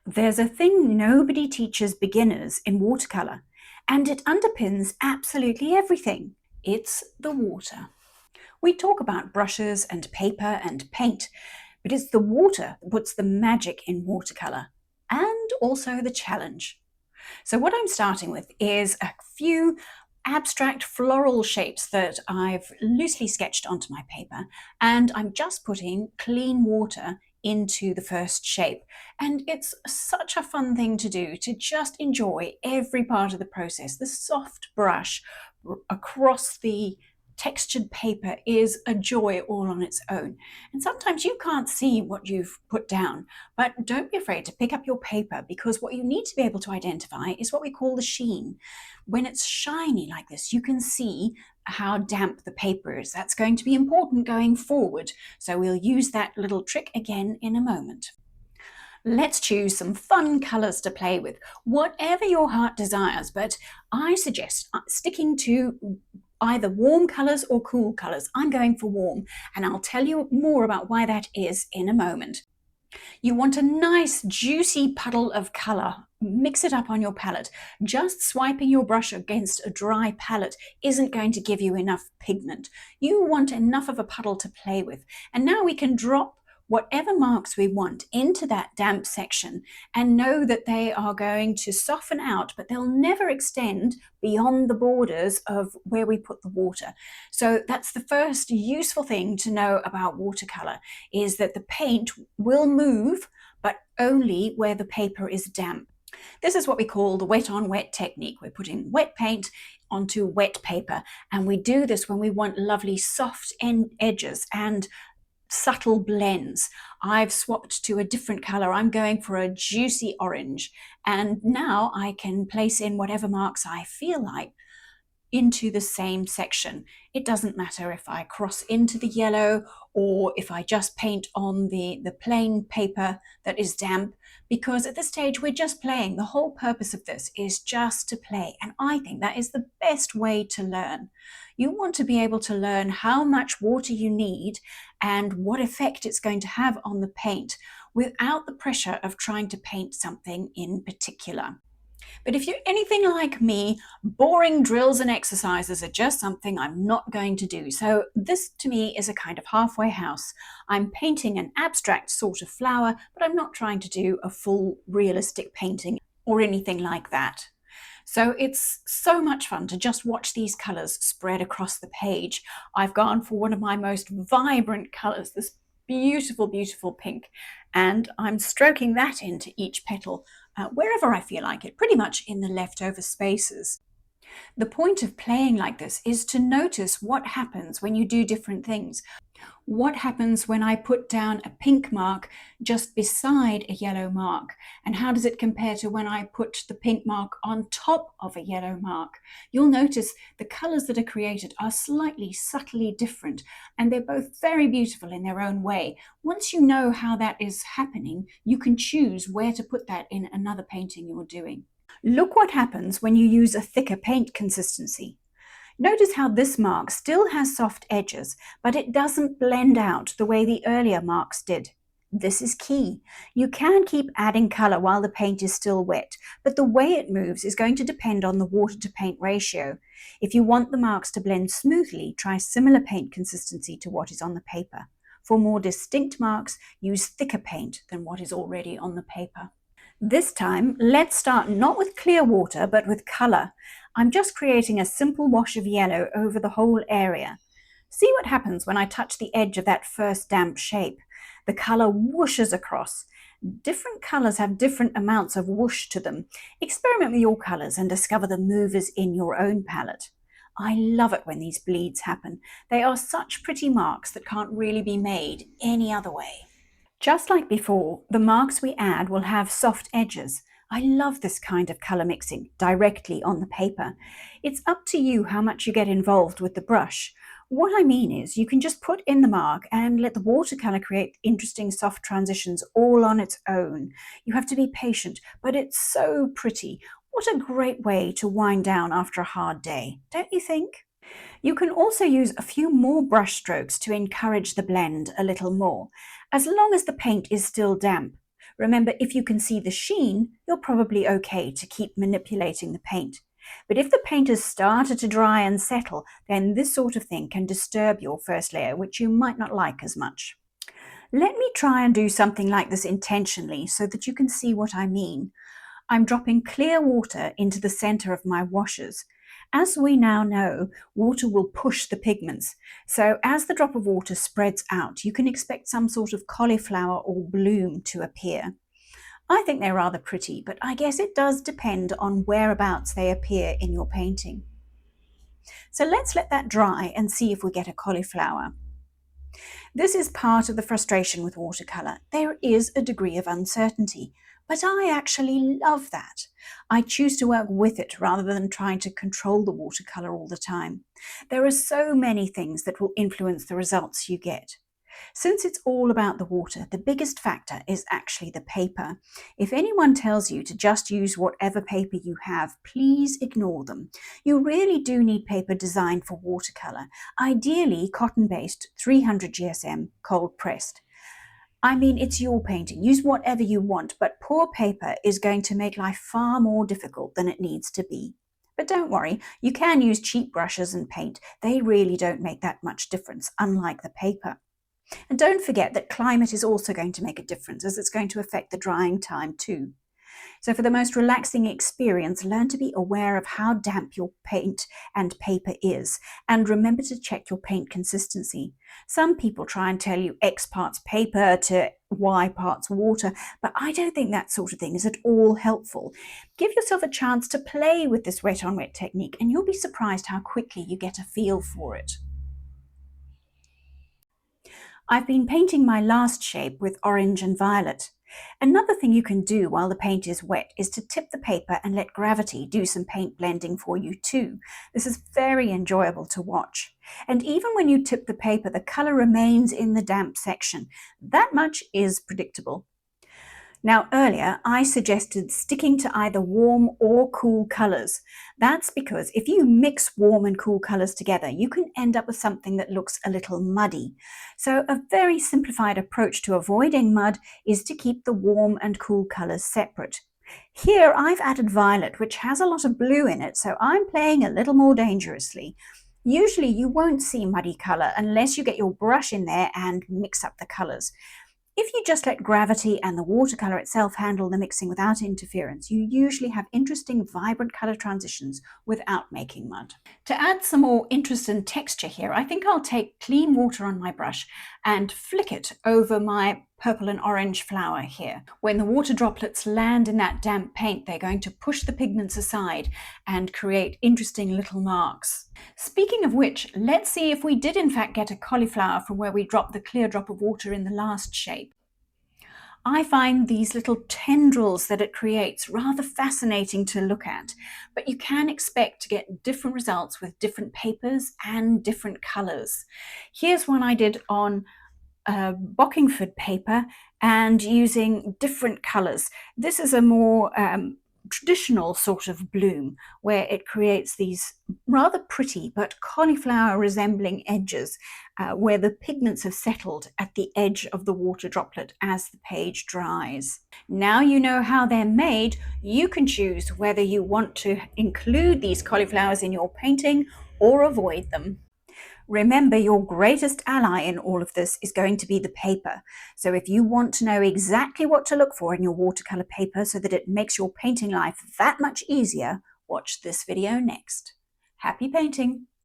There's a thing nobody teaches beginners in watercolor, and it underpins absolutely everything. It's the water. We talk about brushes and paper and paint, but it's the water that puts the magic in watercolor and also the challenge. So what I'm starting with is a few abstract floral shapes that I've loosely sketched onto my paper, and I'm just putting clean water into the first shape. And it's such a fun thing to do, to just enjoy every part of the process. The soft brush across the textured paper is a joy all on its own. And sometimes you can't see what you've put down, but don't be afraid to pick up your paper, because what you need to be able to identify is what we call the sheen. When it's shiny like this, you can see how damp the paper is. That's going to be important going forward, so we'll use that little trick again in a moment. Let's choose some fun colours to play with, whatever your heart desires, but I suggest sticking to either warm colours or cool colours. I'm going for warm, and I'll tell you more about why that is in a moment. You want a nice juicy puddle of colour. Mix it up on your palette. Just swiping your brush against a dry palette isn't going to give you enough pigment. You want enough of a puddle to play with. And now we can drop whatever marks we want into that damp section and know that they are going to soften out, but they'll never extend beyond the borders of where we put the water. So that's the first useful thing to know about watercolor, is that the paint will move, but only where the paper is damp. This is what we call the wet on wet technique. We're putting wet paint onto wet paper, and we do this when we want lovely soft edges and subtle blends. I've swapped to a different color. I'm going for a juicy orange, and now I can place in whatever marks I feel like into the same section. It doesn't matter if I cross into the yellow or if I just paint on the plain paper that is damp, because at this stage we're just playing. The whole purpose of this is just to play, and I think that is the best way to learn. You want to be able to learn how much water you need and what effect it's going to have on the paint without the pressure of trying to paint something in particular. But if you're anything like me, boring drills and exercises are just something I'm not going to do. So this to me is a kind of halfway house. I'm painting an abstract sort of flower, but I'm not trying to do a full realistic painting or anything like that. So it's so much fun to just watch these colours spread across the page. I've gone for one of my most vibrant colours, this beautiful, beautiful pink, and I'm stroking that into each petal wherever I feel like it, pretty much in the leftover spaces. The point of playing like this is to notice what happens when you do different things. What happens when I put down a pink mark just beside a yellow mark? And how does it compare to when I put the pink mark on top of a yellow mark? You'll notice the colours that are created are slightly, subtly different, and they're both very beautiful in their own way. Once you know how that is happening, you can choose where to put that in another painting you're doing. Look what happens when you use a thicker paint consistency. Notice how this mark still has soft edges, but it doesn't blend out the way the earlier marks did. This is key. You can keep adding colour while the paint is still wet, but the way it moves is going to depend on the water to paint ratio. If you want the marks to blend smoothly, try similar paint consistency to what is on the paper. For more distinct marks, use thicker paint than what is already on the paper. This time, let's start not with clear water, but with colour. I'm just creating a simple wash of yellow over the whole area. See what happens when I touch the edge of that first damp shape. The colour whooshes across. Different colours have different amounts of whoosh to them. Experiment with your colours and discover the movers in your own palette. I love it when these bleeds happen. They are such pretty marks that can't really be made any other way. Just like before, the marks we add will have soft edges. I love this kind of colour mixing directly on the paper. It's up to you how much you get involved with the brush. What I mean is you can just put in the mark and let the watercolour create interesting soft transitions all on its own. You have to be patient, but it's so pretty. What a great way to wind down after a hard day, don't you think? You can also use a few more brush strokes to encourage the blend a little more, as long as the paint is still damp. Remember, if you can see the sheen, you're probably okay to keep manipulating the paint. But if the paint has started to dry and settle, then this sort of thing can disturb your first layer, which you might not like as much. Let me try and do something like this intentionally so that you can see what I mean. I'm dropping clear water into the center of my washes. As we now know, water will push the pigments. So as the drop of water spreads out, you can expect some sort of cauliflower or bloom to appear. I think they're rather pretty, but I guess it does depend on whereabouts they appear in your painting. So let's let that dry and see if we get a cauliflower. This is part of the frustration with watercolour. There is a degree of uncertainty, but I actually love that. I choose to work with it rather than trying to control the watercolour all the time. There are so many things that will influence the results you get. Since it's all about the water, the biggest factor is actually the paper. If anyone tells you to just use whatever paper you have, please ignore them. You really do need paper designed for watercolour, ideally cotton-based 300 GSM cold pressed. I mean, it's your painting. Use whatever you want, but poor paper is going to make life far more difficult than it needs to be. But don't worry, you can use cheap brushes and paint. They really don't make that much difference, unlike the paper. And don't forget that climate is also going to make a difference, as it's going to affect the drying time too. So for the most relaxing experience, learn to be aware of how damp your paint and paper is, and remember to check your paint consistency. Some people try and tell you X parts paper to Y parts water, but I don't think that sort of thing is at all helpful. Give yourself a chance to play with this wet on wet technique, and you'll be surprised how quickly you get a feel for it. I've been painting my last shape with orange and violet. Another thing you can do while the paint is wet is to tip the paper and let gravity do some paint blending for you too. This is very enjoyable to watch. And even when you tip the paper, the colour remains in the damp section. That much is predictable. Now earlier I suggested sticking to either warm or cool colours. That's because if you mix warm and cool colours together, you can end up with something that looks a little muddy. So a very simplified approach to avoiding mud is to keep the warm and cool colours separate. Here I've added violet, which has a lot of blue in it, so I'm playing a little more dangerously. Usually you won't see muddy colour unless you get your brush in there and mix up the colours. If you just let gravity and the watercolour itself handle the mixing without interference, you usually have interesting, vibrant colour transitions without making mud. To add some more interest and texture here, I think I'll take clean water on my brush and flick it over my purple and orange flower here. When the water droplets land in that damp paint, they're going to push the pigments aside and create interesting little marks. Speaking of which, let's see if we did in fact get a cauliflower from where we dropped the clear drop of water in the last shape. I find these little tendrils that it creates rather fascinating to look at, but you can expect to get different results with different papers and different colours. Here's one I did on Bockingford paper and using different colours. This is a more traditional sort of bloom where it creates these rather pretty but cauliflower resembling edges where the pigments have settled at the edge of the water droplet as the page dries. Now you know how they're made, you can choose whether you want to include these cauliflowers in your painting or avoid them. Remember, your greatest ally in all of this is going to be the paper. So if you want to know exactly what to look for in your watercolor paper so that it makes your painting life that much easier, watch this video next. Happy painting!